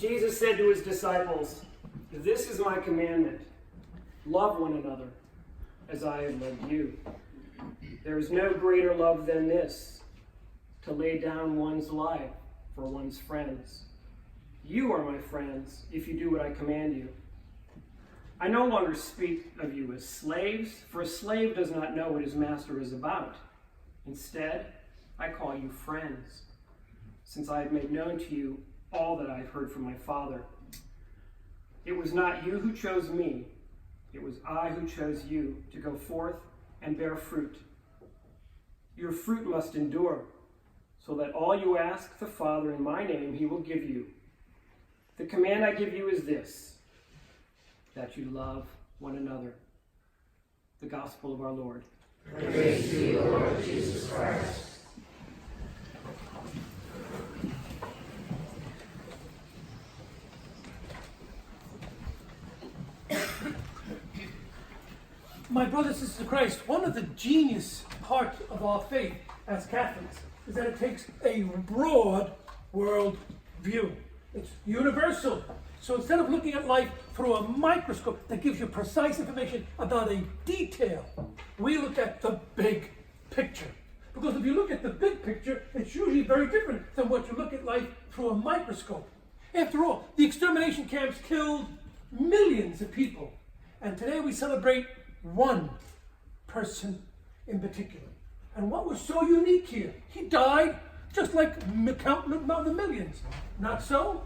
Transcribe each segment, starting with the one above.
Jesus said to his disciples, "This is my commandment. Love one another as I have loved you. There is no greater love than this, to lay down one's life for one's friends. You are my friends if you do what I command you. I no longer speak of you as slaves, for a slave does not know what his master is about. Instead, I call you friends, since I have made known to you all that I have heard from my Father. It was not you who chose me, it was I who chose you to go forth and bear fruit. Your fruit must endure, so that all you ask the Father in my name he will give you. The command I give you is this, that you love one another." The Gospel of our Lord. Praise to you, Lord Jesus Christ. My brothers and sisters in Christ, one of the genius parts of our faith as Catholics is that it takes a broad world view. It's universal. So instead of looking at life through a microscope that gives you precise information about a detail, we look at the big picture. Because if you look at the big picture, it's usually very different than what you look at life through a microscope. After all, the extermination camps killed millions of people. And today we celebrate one person in particular. And what was so unique here? He died just like counting of the millions. Not so?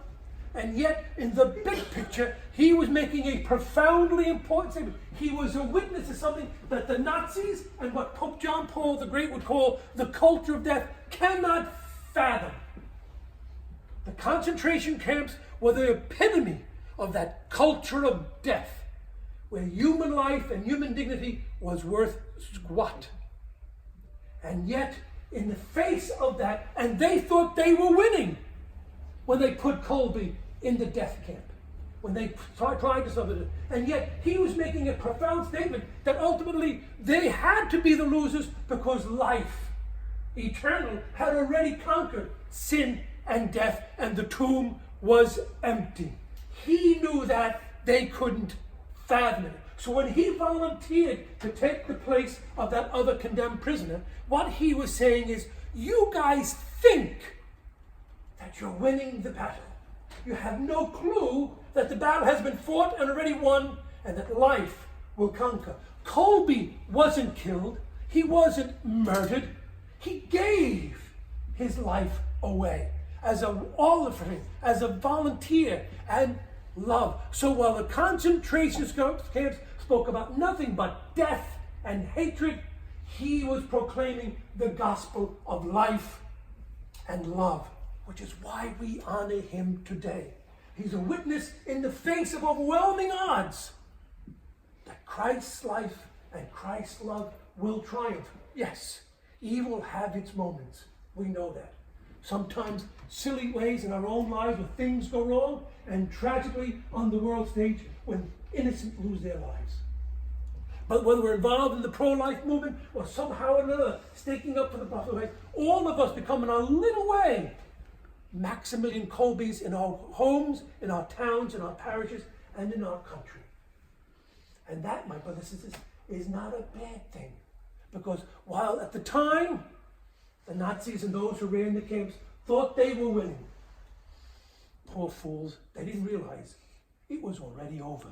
And yet, in the big picture, he was making a profoundly important statement. He was a witness to something that the Nazis and what Pope John Paul the Great would call the culture of death cannot fathom. The concentration camps were the epitome of that culture of death, where human life and human dignity was worth squat. And yet, in the face of that, and they thought they were winning when they put Colby in the death camp, when they tried to solve it. And yet, he was making a profound statement that ultimately they had to be the losers because life, eternal, had already conquered sin and death, and the tomb was empty. He knew that, they couldn't fathom it. So when he volunteered to take the place of that other condemned prisoner, what he was saying is, you guys think that you're winning the battle. You have no clue that the battle has been fought and already won, and that life will conquer. Colby wasn't killed. He wasn't murdered. He gave his life away as an offering, as a volunteer, and love. So while the concentration camps spoke about nothing but death and hatred, he was proclaiming the gospel of life and love, which is why we honor him today. He's a witness in the face of overwhelming odds that Christ's life and Christ's love will triumph. Yes, evil will have its moments. We know that. Sometimes silly ways in our own lives where things go wrong, and tragically on the world stage when innocent lose their lives. But whether we're involved in the pro-life movement or somehow or another staking up for the prophet, all of us become in our little way Maximilian Kolbes in our homes, in our towns, in our parishes, and in our country. And that, my brothers and sisters, is not a bad thing. Because while at the time, the Nazis and those who ran the camps thought they were winning, poor fools, they didn't realize it was already over.